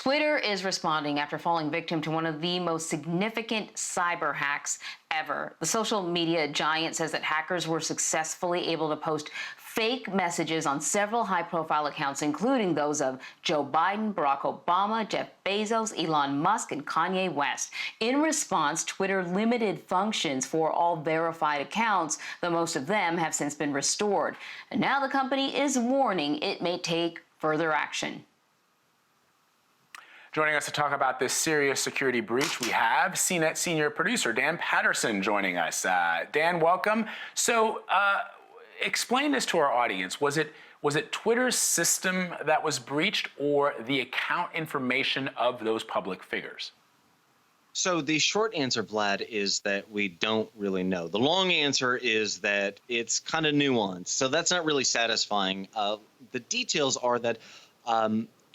Twitter is responding after falling victim to one of the most significant cyber hacks ever. The social media giant says that hackers were successfully able to post fake messages on several high-profile accounts, including those of Joe Biden, Barack Obama, Jeff Bezos, Elon Musk, and Kanye West. In response, Twitter limited functions for all verified accounts, though most of them have since been restored. And now the company is warning it may take further action. Joining us to talk about this serious security breach, we have CNET senior producer Dan Patterson joining us. Dan, welcome. So explain this to our audience. Was it Twitter's system that was breached or the account information of those public figures? So the short answer, Vlad, is that we don't really know. The long answer is that it's kind of nuanced. So that's not really satisfying. The details are that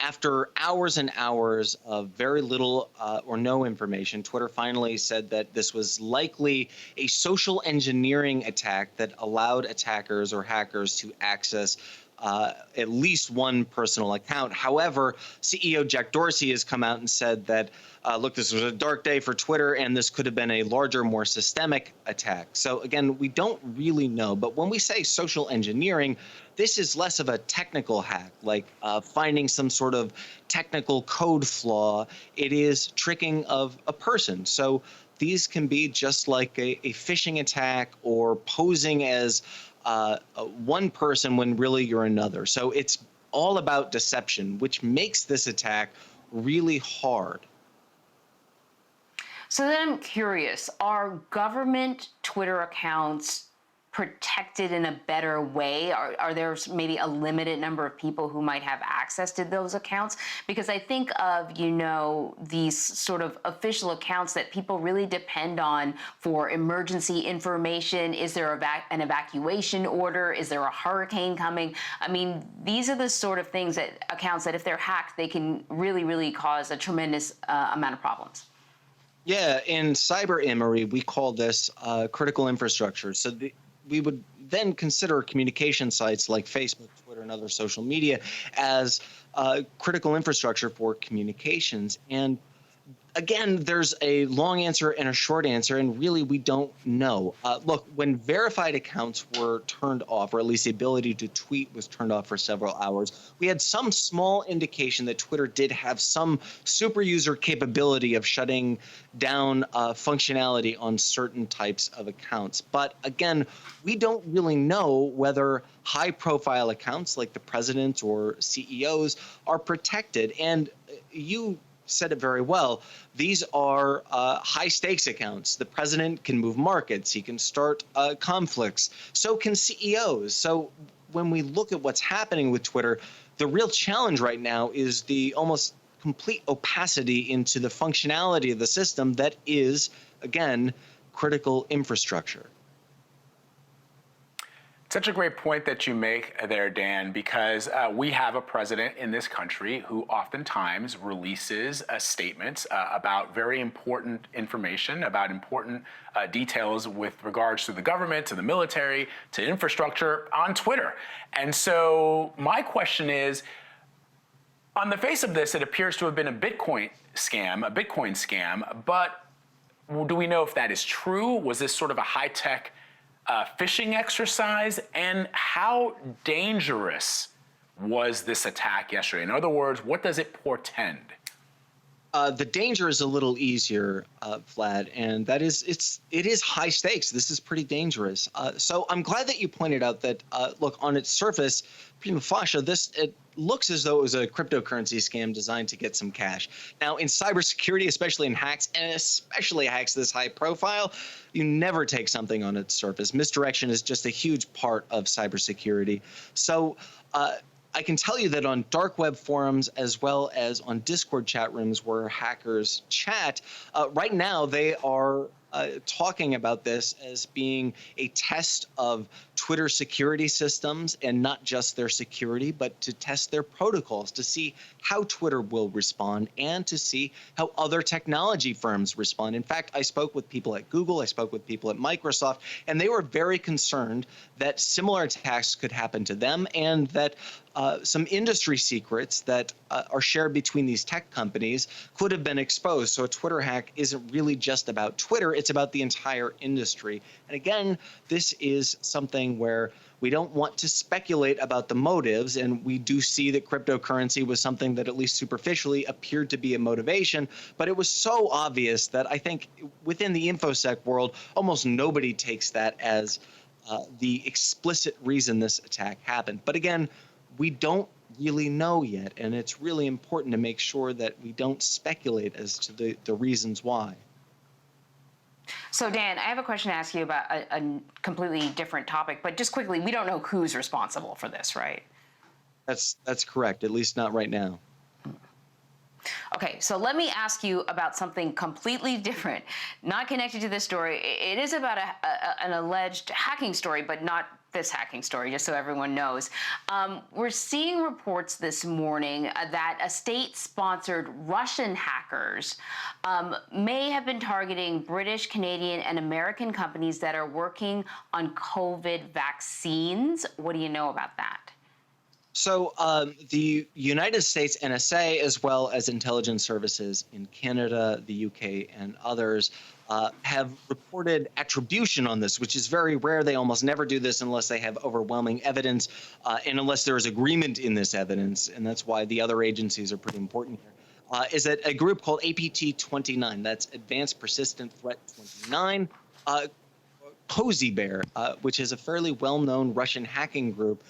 after hours and hours of very little or no information, Twitter finally said that this was likely a social engineering attack that allowed attackers or hackers to access at least one personal account. However, CEO Jack Dorsey has come out and said that, look, this was a dark day for Twitter, and this could have been a larger, more systemic attack. So again, we don't really know. But when we say social engineering, this is less of a technical hack, like finding some sort of technical code flaw. It is tricking of a person. So these can be just like a phishing attack or posing as one person when really you're another. So it's all about deception, which makes this attack really hard. So then I'm curious, are government Twitter accounts protected in a better way? Are there maybe a limited number of people who might have access to those accounts? Because I think of, these sort of official accounts that people really depend on for emergency information. Is there an evacuation order? Is there a hurricane coming? I mean, these are the sort of things accounts that if they're hacked, they can really, really cause a tremendous amount of problems. Yeah, in cyber imagery, we call this critical infrastructure. So we would then consider communication sites like Facebook, Twitter, and other social media as critical infrastructure for communications. And again, there's a long answer and a short answer, and really we don't know. Look, when verified accounts were turned off, or at least the ability to tweet was turned off for several hours, we had some small indication that Twitter did have some super user capability of shutting down functionality on certain types of accounts. But again, we don't really know whether high-profile accounts like the president or CEOs are protected. And you said it very well. These are high-stakes accounts. The president can move markets. He can start conflicts. So can CEOs. So when we look at what's happening with Twitter, the real challenge right now is the almost complete opacity into the functionality of the system that is, again, critical infrastructure. Such a great point that you make there, Dan, because we have a president in this country who oftentimes releases statements about very important information, about important details with regards to the government, to the military, to infrastructure on Twitter. And so my question is, on the face of this, it appears to have been a Bitcoin scam, but do we know if that is true? Was this sort of a high-tech phishing exercise? And how dangerous was this attack yesterday? In other words, what does it portend? The danger is a little easier, Vlad, and that is it is high stakes. This is pretty dangerous. So I'm glad that you pointed out that, look, on its surface, prima facie, it looks as though it was a cryptocurrency scam designed to get some cash. Now, in cybersecurity, especially in hacks, and especially hacks this high profile, you never take something on its surface. Misdirection is just a huge part of cybersecurity. So I can tell you that on dark web forums as well as on Discord chat rooms where hackers chat, right now they are talking about this as being a test of Twitter security systems, and not just their security, but to test their protocols, to see how Twitter will respond and to see how other technology firms respond. In fact, I spoke with people at Google, I spoke with people at Microsoft, and they were very concerned that similar attacks could happen to them and that some industry secrets that are shared between these tech companies could have been exposed. So a Twitter hack isn't really just about Twitter, it's about the entire industry. And again, this is something where we don't want to speculate about the motives, and we do see that cryptocurrency was something that at least superficially appeared to be a motivation, but it was so obvious that I think within the InfoSec world, almost nobody takes that as the explicit reason this attack happened. But again, we don't really know yet, and it's really important to make sure that we don't speculate as to the reasons why. So, Dan, I have a question to ask you about a completely different topic, but just quickly, we don't know who's responsible for this, right? That's correct, at least not right now. Okay, so let me ask you about something completely different, not connected to this story. It is about an alleged hacking story, but not this hacking story, just so everyone knows. We're seeing reports this morning that a state-sponsored Russian hackers may have been targeting British, Canadian, and American companies that are working on COVID vaccines. What do you know about that? So the United States NSA, as well as intelligence services in Canada, the UK, and others, have reported attribution on this, which is very rare. They almost never do this unless they have overwhelming evidence and unless there is agreement in this evidence. And that's why the other agencies are pretty important here. Is that a group called APT29, that's Advanced Persistent Threat 29, Cozy Bear, which is a fairly well-known Russian hacking group,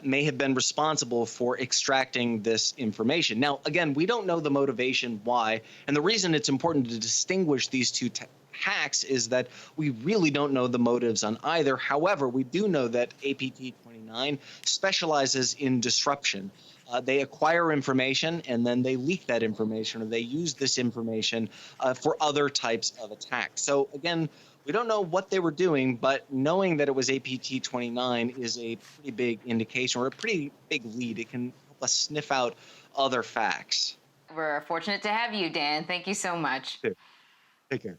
may have been responsible for extracting this information. Now, again, we don't know the motivation why, and the reason it's important to distinguish these two hacks is that we really don't know the motives on either. However, we do know that APT29 specializes in disruption. They acquire information and then they leak that information, or they use this information for other types of attacks. So again, we don't know what they were doing, but knowing that it was APT29 is a pretty big indication, or a pretty big lead. It can help us sniff out other facts. We're fortunate to have you, Dan. Thank you so much. Take care.